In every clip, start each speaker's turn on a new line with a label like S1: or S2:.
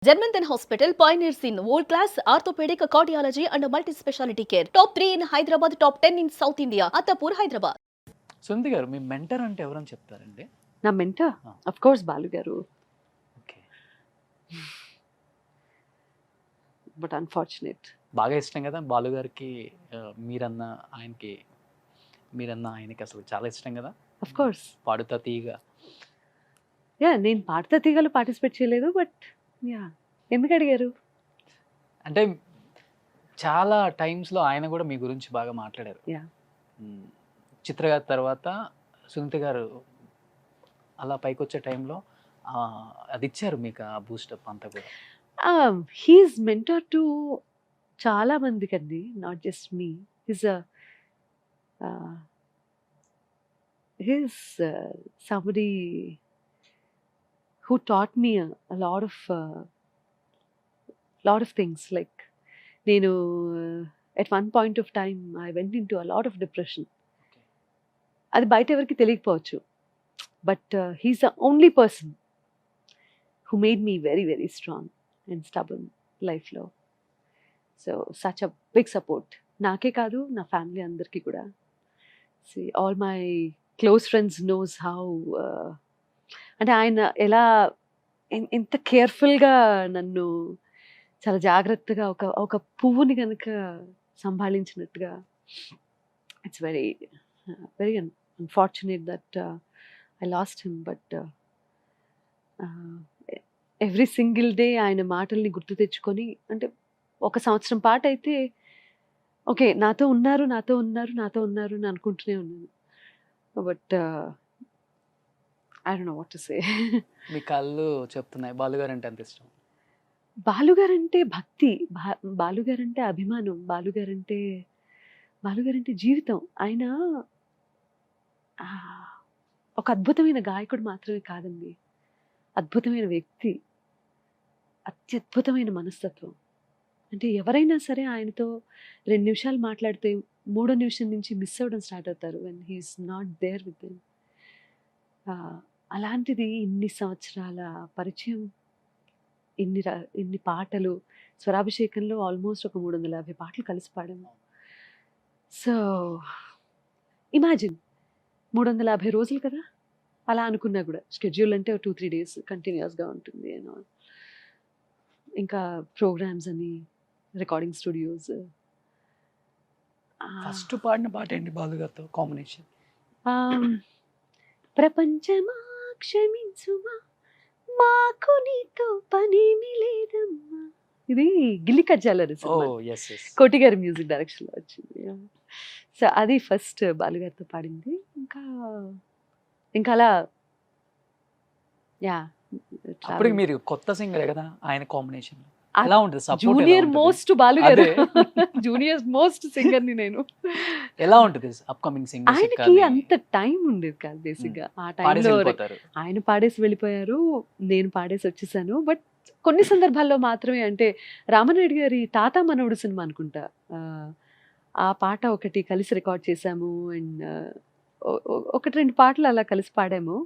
S1: Germanton Hospital pioneers in world-class orthopedic cardiology and multi-specialty care. Top 3 in Hyderabad, top 10 in South India. Attapur, Hyderabad.
S2: సుంది గారు మీ mentor అంటే ఎవరని చెప్తారండి?
S3: నా mentor
S2: ఆ.
S3: Of course Balu గారు.
S2: Okay.
S3: But unfortunate.
S2: బాగా ఇష్టం కదా బాలు గారికి. మీరన్న ఆయనకి అసలు చాలా ఇష్టం కదా.
S3: Of course.
S2: పాడుతా తీయగా.
S3: యా, నేను పాడతా తీగలు పార్టిసిపేట్ చేయలేదు, బట్ యా, ఎందుకు అడిగారు?
S2: అంటే చాలా టైమ్స్లో ఆయన కూడా మీ గురించి బాగా మాట్లాడారు.
S3: యా.
S2: చిత్ర గారి తర్వాత సునీత గారు అలా పైకి వచ్చే టైంలో అది ఇచ్చారు మీకు ఆ బూస్టప్ అంతా కూడా.
S3: హీఈస్ మెంటర్ టు చాలా మందికి అండి, not just me. His somebody who taught me a lot of things. Like నేను at one point of time I went into a lot of depression. అది బయట ఎవరికి తెలియకపోవచ్చు, but he's the only person who made me very very strong and stubborn లైఫ్లో. So such a big support నాకే కాదు, నా family అందరికీ కూడా. See all my close friends knows how, అంటే ఆయన ఎలా ఎంత కేర్ఫుల్గా నన్ను చాలా జాగ్రత్తగా ఒక పువ్వుని కనుక సంభాళించినట్టుగా. It's very very unfortunate that I lost him, but every single day ఆయన మాటల్ని గుర్తు తెచ్చుకొని, అంటే ఒక సంవత్సరం పాటు అయితే ఓకే నాతో ఉన్నారు అని అనుకుంటూనే ఉన్నాను. But I don't know what to say.
S2: మీ కళ్ళు చెప్తున్నాయి బాలుగారు అంటే అంత ఇష్టం.
S3: బాలుగారంటే భక్తి, బాలుగారంటే అభిమానం, బాలుగారంటే జీవితం. ఆయన ఒక అద్భుతమైన గాయకుడు మాత్రమే కాదండి, అద్భుతమైన వ్యక్తి, అత్యద్భుతమైన మనస్తత్వం. అంటే ఎవరైనా సరే ఆయనతో 2 నిమిషాలు మాట్లాడితే 3వ నిమిషం నుంచి మిస్ అవ్వడం స్టార్ట్ అవుతారు when he's not there with them. అలాంటిది ఇన్ని సంవత్సరాల పరిచయం, ఇన్ని పాటలు, స్వరాభిషేకంలో ఆల్మోస్ట్ ఒక 350 పాటలు కలిసి పాడాము. సో ఇమాజిన్ 350 రోజులు కదా, అలా అనుకున్నా కూడా. షెడ్యూల్ అంటే 2-3 డేస్ కంటిన్యూస్గా ఉంటుంది. ఇంకా ప్రోగ్రామ్స్ అని, రికార్డింగ్ స్టూడియోస్.
S2: ఫస్ట్ పాడిన పాట ఏంటి బాలుగారితో కాంబినేషన్?
S3: ప్రపంచమా క్షమించుమా, మాకు నీతో పనేమి లేదమ్మా. ఇది గిల్లి కజ్జాలరి సినిమా, కోటి గారి మ్యూజిక్ డైరెక్షన్లో వచ్చింది. సో అది ఫస్ట్ బాలుగారితో పాడింది. ఇంకా అలా యా.
S2: అప్పుడు మీరు కొత్త సింగర్ కదా, ఆయన కాంబినేషన్ ఎలా ఉంటుంది?
S3: జూనియర్ మోస్ట్ బాలుగారు, జూనియర్ మోస్ట్ సింగర్ ని నేను.
S2: ఎలా ఉంటుంది అప్కమింగ్ సింగర్?
S3: ఆయనకి అంత టైం ఉండేది కాదు బేసిక్ గా. ఆ టైంలో ఆయన పాడేసి వెళ్ళిపోయారు, నేను పాడేసి వచ్చేసాను. బట్ కొన్ని సందర్భాల్లో మాత్రమే, అంటే రామనాయుడు గారి తాత మనవడు సినిమా అనుకుంటా, ఆ పాట ఒకటి కలిసి రికార్డ్ చేశాము. అండ్ 1-2 పాటలు అలా కలిసి పాడాము.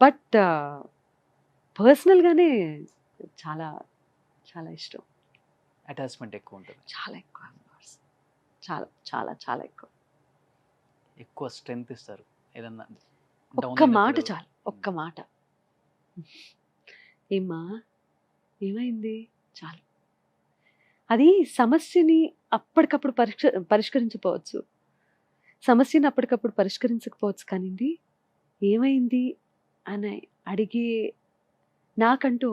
S3: బట్ పర్సనల్గానే చాలా చాలా ఇష్టం.
S2: అటాచ్మెంట్ ఎక్కువ ఉంటుంది.
S3: చాలా ఎక్కువ, చాలా చాలా చాలా
S2: ఎక్కువ స్ట్రెంగ్త్ ఇస్తారు ఏదన్నా.
S3: ఒక్క మాట చాలు, ఒక్క మాట, ఏమ్మా ఏమైంది చాలు. అది సమస్యని అప్పటికప్పుడు పరిష్కరించకపోవచ్చు, సమస్యని అప్పటికప్పుడు పరిష్కరించకపోవచ్చు, కానీ ఏమైంది అని అడిగే నాకంటూ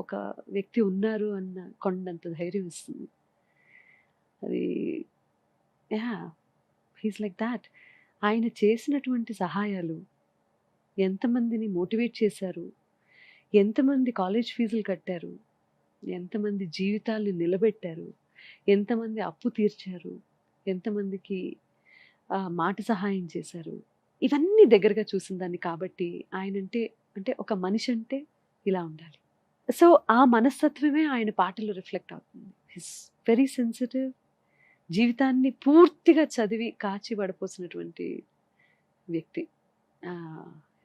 S3: ఒక వ్యక్తి ఉన్నారు అన్న కొండంత ధైర్యం ఇస్తుంది. అది యా, హీస్ లైక్ దాట్. ఆయన చేసినటువంటి సహాయాలు ఎంతమందిని మోటివేట్ చేశారు, ఎంతమంది కాలేజ్ ఫీజులు కట్టారు, ఎంతమంది జీవితాల్ని నిలబెట్టారు, ఎంతమంది అప్పు తీర్చారు, ఎంతమందికి మాట సహాయం చేశారు, ఇవన్నీ దగ్గరగా చూసిన దాన్ని. కాబట్టి ఆయన అంటే ఒక మనిషి అంటే ఇలా ఉండాలి. సో ఆ మనస్తత్వమే ఆయన పాటలు రిఫ్లెక్ట్ అవుతుంది. హిస్ వెరీ సెన్సిటివ్, జీవితాన్ని పూర్తిగా చదివి కాచి పడిపోసినటువంటి వ్యక్తి.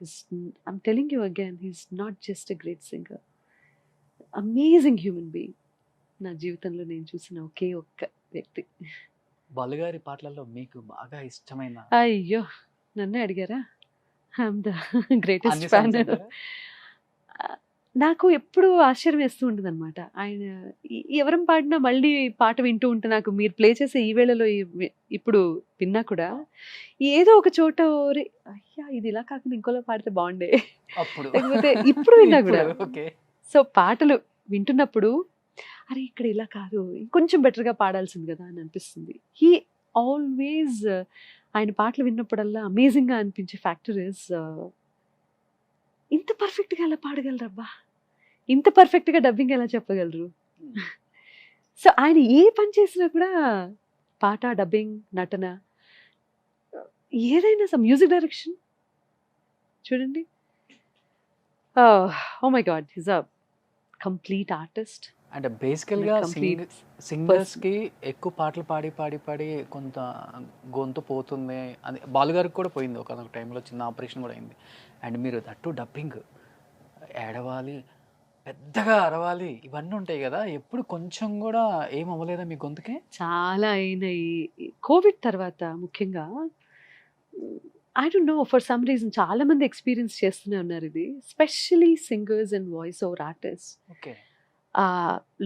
S3: I'm telling you again, he's not just a great singer. Amazing human being. నా జీవితంలో నేను చూసిన ఒకే ఒక్క వ్యక్తి.
S2: బాలుగారి పాటలలో మీకు బాగా ఇష్టమైన
S3: అయ్యో, నన్నే అడిగారా? ఐఎమ్ ద గ్రేటెస్ట్
S2: అన్ని
S3: ఫ్యాన్.
S2: songs ఉంటారా?
S3: నాకు ఎప్పుడు ఆశ్చర్యం వేస్తూ ఉంటుంది అనమాట. ఆయన ఎవరం పాడినా మళ్ళీ పాట వింటూ ఉంటే, నాకు మీరు ప్లే చేసే ఈ వేళలో ఇప్పుడు విన్నా కూడా ఏదో ఒక చోట "ఒరే, అయ్యా ఇది ఇలా కాకుండా ఇంకోలా పాడితే బాగుండే"
S2: అప్పుడు
S3: లేకపోతే ఇప్పుడు విన్నా కూడా.
S2: ఓకే.
S3: సో పాటలు వింటున్నప్పుడు అరే ఇక్కడ ఇలా కాదు, ఇంకొంచెం బెటర్గా పాడాల్సింది కదా అని అనిపిస్తుంది. హీ ఆల్వేస్, ఆయన పాటలు విన్నప్పుడల్లా అమేజింగ్గా అనిపించే ఫ్యాక్టర్ ఇస్ ఇంత పర్ఫెక్ట్గా ఎలా పాడగలరబ్బా, ఇంత పర్ఫెక్ట్గా డబ్బింగ్ ఎలా చెప్పగలరు. సో ఆయన ఏ పని చేసినా కూడా పాట, డబ్బింగ్, నటన, ఏదైనా మ్యూజిక్ డైరెక్షన్ చూడండి. Oh my god, he's a complete artist.
S2: అంటే బేసికల్గా
S3: complete
S2: సింగర్స్ కి ఎక్కువ పాటలు పాడి పాడి పాడి కొంత గొంతు పోతుంది అని బాలుగారికి కూడా పోయింది ఒక టైంలో, చిన్న ఆపరేషన్ కూడా అయింది. అండ్ మీరు దట్టు డబ్బింగ్, ఏడవాలి, పెద్దగా అరవాలి, ఇవన్నీ ఉంటాయి కదా, ఎప్పుడు కొంచెం కూడా ఏం అవ్వలేదా మీ గొంతుకి?
S3: చాలా అయినాయి. కోవిడ్ తర్వాత ముఖ్యంగా I don't no, for some reason చాలా మంది ఎక్స్పీరియన్స్ చేస్తూనే ఉన్నారు ఇది, especially singers and voice over artist.
S2: Okay.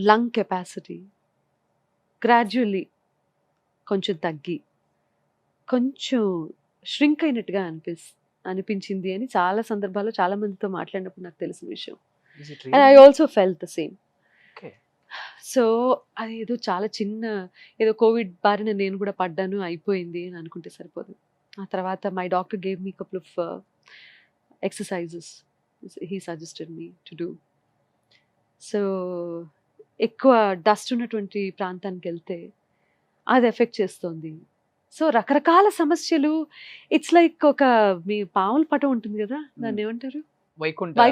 S3: Lung capacity gradually కొంచెం తగ్గి కొంచెం ష్రింక్ అయినట్టుగా అనిపించింది అని చాలా సందర్భాల్లో చాలా మందితో మాట్లాడినప్పుడు నాకు తెలిసిన విషయం. And I also felt the same.
S2: Okay.
S3: So అది ఏదో చాలా చిన్న, ఏదో కోవిడ్ బారిన నేను కూడా పడ్డాను, అయిపోయింది అని అనుకుంటే సరిపోదు. ఆ తర్వాత my doctor gave me couple of exercises he suggested me to do. So ఎక్కువ డస్ట్ ఉన్నటువంటి ప్రాంతానికి వెళ్తే అది ఎఫెక్ట్ చేస్తుంది. సో రకరకాల సమస్యలు, ఇట్స్ లైక్ ఒక మీ పాముల పటం ఉంటుంది కదా, దాన్ని ఏమంటారు, వైకుంఠపాయ.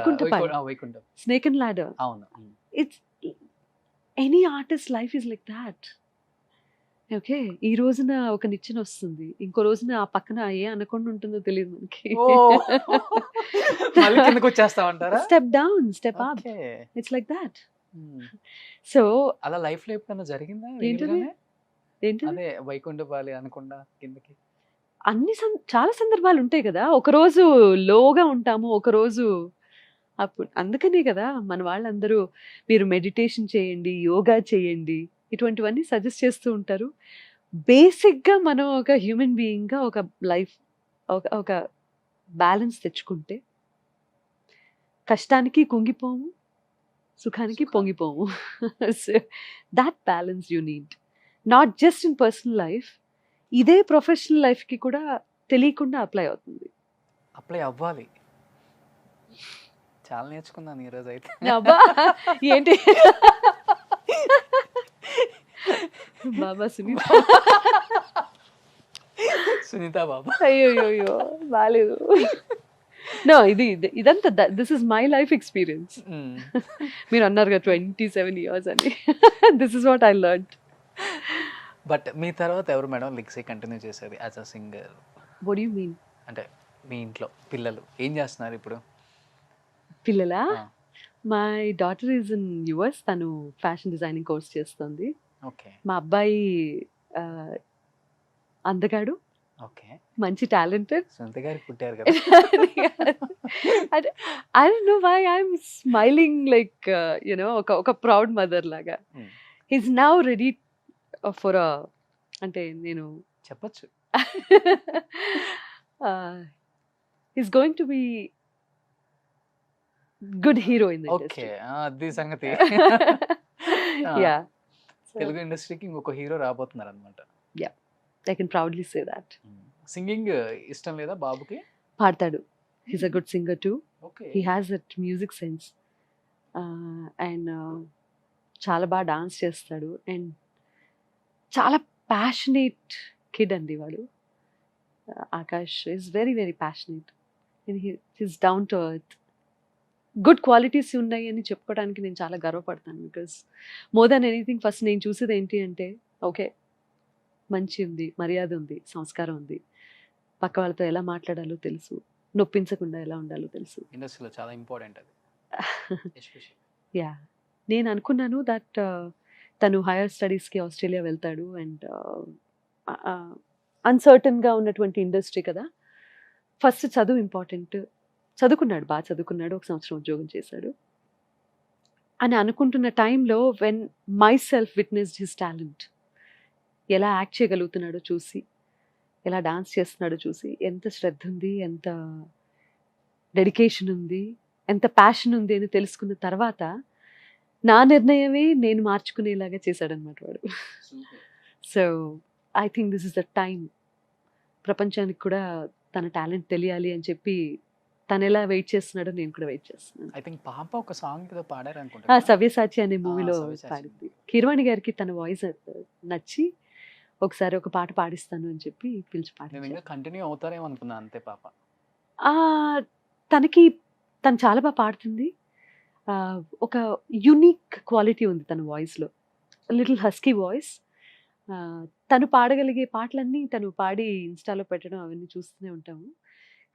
S2: వైకుంఠం.
S3: Snake and ladder.
S2: అవును.
S3: It's any artist life is like that. Okay, ఈ రోజున ఒక నిచ్చెన వస్తుంది, ఇంకో రోజున ఆ పక్కన ఏ అనకుండా ఉంటుందో తెలియదు మనకి.
S2: మళ్ళీ కిందకు వచ్చేస్తామంటారా?
S3: Step down, step up,
S2: okay.
S3: It's like that. So
S2: అలా లైఫ్ లో ఎప్పుడైనా జరిగిందా?
S3: ఏంటది?
S2: రియల్గానే?
S3: ఏంటి
S2: అదే వైకుంఠపాలి అనకుండా కిందకి.
S3: చాలా సందర్భాలు ఉంటాయి కదా, ఒక రోజు లోగా ఉంటాము, ఒక రోజు అప్పుడు. అందుకనే కదా మన వాళ్ళందరూ మీరు మెడిటేషన్ చేయండి, యోగా చేయండి, ఇటువంటివన్నీ సజెస్ట్ చేస్తూ ఉంటారు. బేసిక్గా మనం ఒక హ్యూమన్ బీయింగ్గా ఒక లైఫ్, ఒక బ్యాలెన్స్ తెచ్చుకుంటే కష్టానికి కుంగిపోము, సుఖానికి పొంగిపోము. That balance you need, not just in personal life, ఇదే ప్రొఫెషనల్ లైఫ్కి కూడా తెలియకుండా అప్లై అవుతుంది.
S2: అప్లై అవ్వాలి. చాలా నేర్చుకున్నాను ఈరోజు అయితే.
S3: అబ్బా ఏంటి బాబా సునీత,
S2: సునీత బాబా.
S3: అయ్యో బాలేదు. నో, ఇదంతా this is my life experience. మీరు అన్నారు కదా 27 years అని, this is what I learn.
S2: But మీ తర్వాత ఎవరు మేడం లిక్సీ కంటిన్యూ చేసేది as a singer?
S3: What you mean?
S2: అంటే మీ ఇంట్లో పిల్లలు ఏం చేస్తున్నారు ఇప్పుడు?
S3: పిల్లలా? My daughter is in US, తను ఫ్యాషన్ డిజైనింగ్ కోర్స్ చేస్తుంది.
S2: ఓకే.
S3: మా అబ్బాయి అందగాడు,
S2: ఓకే.
S3: మంచి టాలెంటెడ్.
S2: సునీత గారికి పుట్టారు కదా.
S3: I don't know why I'm smiling like, ఒక ప్రౌడ్ మదర్ లాగా. He's now ready for a, అంటే నేను
S2: చెప్పచ్చు,
S3: he's going to be good hero in the
S2: okay.
S3: industry.
S2: అది సంగతి.
S3: Yeah.
S2: తెలుగు ఇండస్ట్రీకి ఇంకొక హీరో రాబోతున్నారు అనమాట.
S3: I can proudly say that.
S2: Singing ఇష్టం లేదా బాబుకి?
S3: పాడతాడు. He's a good singer too.
S2: Okay.
S3: He has that music sense. And చాలా బాగా డాన్స్ చేస్తాడు, అండ్ చాలా ప్యాషనేట్ కిడ్ అండి వాడు. Akash is very very passionate, and he's down to earth. Good qualities ఉన్నాయి అని చెప్పుకోవడానికి నేను చాలా గర్వపడతాను. Because more than anything first నేను చూసేది ఏంటి అంటే, ఓకే మంచి ఉంది, మర్యాద ఉంది, సంస్కారం ఉంది, పక్క వాళ్ళతో ఎలా మాట్లాడాలో తెలుసు, నొప్పించకుండా ఎలా ఉండాలో తెలుసు.
S2: ఇండస్ట్రీలో చాలా ఇంపార్టెంట్ అది ఎస్పెషల్లీ.
S3: యా, నేను అనుకున్నాను దట్ తను హైయర్ స్టడీస్కి ఆస్ట్రేలియా వెళ్తాడు అండ్ అన్సర్టన్గా ఉన్నటువంటి ఇండస్ట్రీ కదా, ఫస్ట్ చదువు ఇంపార్టెంట్, చదువుకున్నాడు, బాగా చదువుకున్నాడు, 1 సంవత్సరం ఉద్యోగం చేశాడు అని అనుకుంటున్న టైంలో when my self witnessed his talent, ఎలా యాక్ట్ చేయగలుగుతున్నాడో చూసి, ఎలా డాన్స్ చేస్తున్నాడో చూసి, ఎంత శ్రద్ధ ఉంది, ఎంత డెడికేషన్ ఉంది, ఎంత ప్యాషన్ ఉంది అని తెలుసుకున్న తర్వాత నా నిర్ణయమే నేను మార్చుకునేలాగా చేశాడనమాట వాడు. So I think this is the time, ప్రపంచానికి కూడా తన టాలెంట్ తెలియాలి అని చెప్పి తను ఎలా వెయిట్ చేస్తున్నాడో నేను కూడా వెయిట్ చేస్తున్నాను.
S2: ఐ థింక్ పాప ఒక సాంగ్ ఏదో పాడారు అనుకుంటా.
S3: సవ్యసాచి అనే మూవీలో
S2: సవ్యసాచి.
S3: పాడింది. కీరవాణి గారికి తన వాయిస్ నచ్చి ఒకసారి ఒక పాట పాడిస్తాను అని చెప్పి పిలిచి
S2: నేను
S3: పాడించారు.
S2: ఇంకా కంటిన్యూ అవుతారేమో అనుకున్నా అంతే పాప.
S3: తను చాలా బాగా పాడుతుంది. ఒక యునిక్ క్వాలిటీ ఉంది తన వాయిస్లో, లిటిల్ హస్కీ వాయిస్. తను పాడగలిగే పాటలన్నీ తను పాడి ఇన్స్టాలో పెట్టడం అవన్నీ చూస్తూనే ఉంటాము.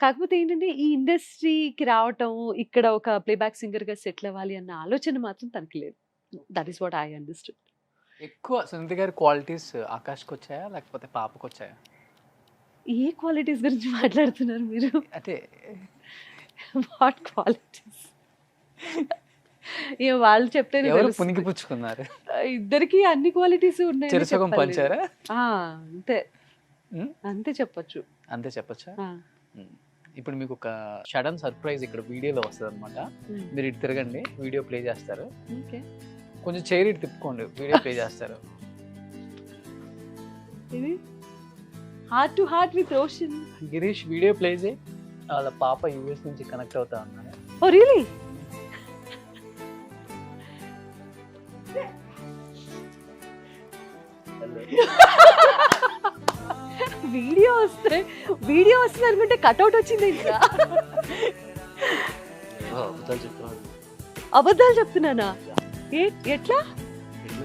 S3: కాకపోతే ఏంటంటే ఈ ఇండస్ట్రీకి రావటం, ఇక్కడ ఒక ప్లేబ్యాక్ సింగర్గా సెటిల్ అవ్వాలి అన్న ఆలోచన మాత్రం తనకి లేదు. That is what I understood.
S2: ఎక్కువ సునీత గారి క్వాలిటీస్ ఆకాష్కి వచ్చాయా లేకపోతే పాపకు వచ్చాయా?
S3: ఏ క్వాలిటీస్ గురించి మాట్లాడుతున్నారు మీరు?
S2: అంటే
S3: వాట్ క్వాలిటీస్? ఏ వాళ్ళు చెప్తేనే
S2: ఎవరు
S3: తెలుస్తుంది.
S2: పునికి పుచ్చుకున్నారు?
S3: ఇద్దరికి అన్ని క్వాలిటీస్ ఉన్నాయి.
S2: చెరసగం పంచారా?
S3: అంతే
S2: ఉమ్?
S3: అంతే చెప్పొచ్చు.
S2: అంతే చెప్పచ్చా?
S3: ఆ,
S2: ఇప్పుడు మీకు ఒక సడన్ సర్ప్రైజ్ ఇక్కడ వీడియోలో వస్తుంది అనమాట.
S3: ఉమ్,
S2: మీరు ఇటు తిరగండి, వీడియో ప్లే చేస్తారు.
S3: ఓకే.
S2: కొంచెం చైర్ ఇటు తిప్పుకోండి, వీడియో ప్లే చేస్తారు.
S3: ఇది heart to heart with Roshan.
S2: Girish video play చేయి. వాళ్ళ పాప యూఎస్ నుంచి కనెక్ట్ అవుతా ఉన్నారు.
S3: Oh really? వీడియో వస్తుంది అనుకుంటే కట్అవుట్ వచ్చింది. ఇంకా
S4: అబద్ధాలు చెప్తున్నాను.
S3: అబద్ధాలు చెప్తున్నానా? ఎట్లా?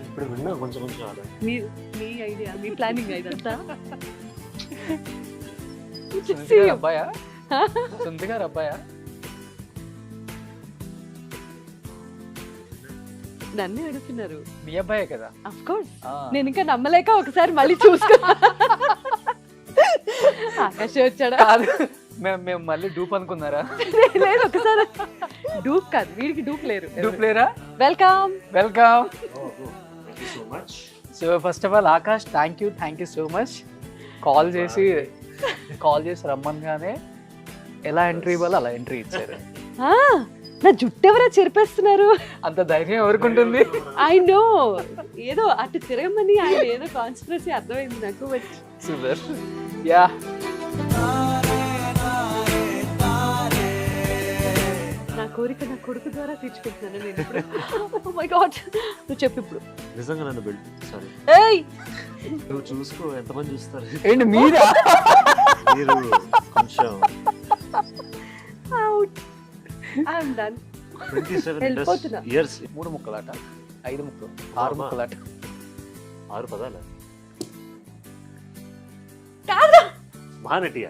S4: ఇప్పుడు విన్నా కొంచెం కొంచెం అలా.
S3: మీ ఐడియా, మీ ప్లానింగ్ ఇదంతా?
S2: సునీత గారు అబ్బాయా? సునీత గారు అబ్బాయా?
S3: నన్నే అడుగుతున్నారు.
S2: మీ అబ్బాయే కదా?
S3: Of course.
S2: ఆ.
S3: నేను ఇంకా నమ్మలేక ఒకసారి మళ్ళీ చూసుకున్నా. ఆకాశ వచ్చాడా?
S2: కాదు, మేము మళ్ళీ డూప్ అనుకున్నారా?
S3: లేదు, ఒకసారి డూప్ కాదు, వీడికి డూప్ లేరు.
S2: డూప్ లేరా?
S3: Welcome.
S2: Welcome.
S4: Thank you so much.
S2: So first of all Akash, thank you so much. Call చేసి రమ్మనగానే ఎలా ఎంట్రీ ఇవ్వాలో అలా ఎంట్రీ ఇచ్చారు.
S3: నా జుట్టు ఎవరో చెరిపేస్తున్నారు.
S2: అంత ధైర్యం ఎవరికి ఉంటుంది?
S3: ఐ నో, ఏదో అటు తిరగమని ఆయన ఏదో కాన్స్పిరసీ అర్థమైంది నాకు. But
S2: super. యా,
S3: నా కోరిక నా కొడుకు ద్వారా తీర్చుకుంటున్నాను నేను ఇప్పుడు. Oh my God. నువ్వు చెప్పు ఇప్పుడు.
S4: నిజంగా నన్ను బిల్డ్ సారీ
S3: ఏయ్,
S4: నువ్వు చూసుకో ఎంతమంది చూస్తారు.
S2: ఏంటి మీరా?
S4: మీరు కొంచెం
S3: అవుట్. I'm done.
S4: 27
S3: వెళ్ళిపోతున్నా.
S4: ఇయర్స్
S2: 3 ముక్కలాట, 5 ముక్కలు, 6 ముక్కలాట.
S4: 6 పదాలు
S3: కాదు.
S4: మహానటియా?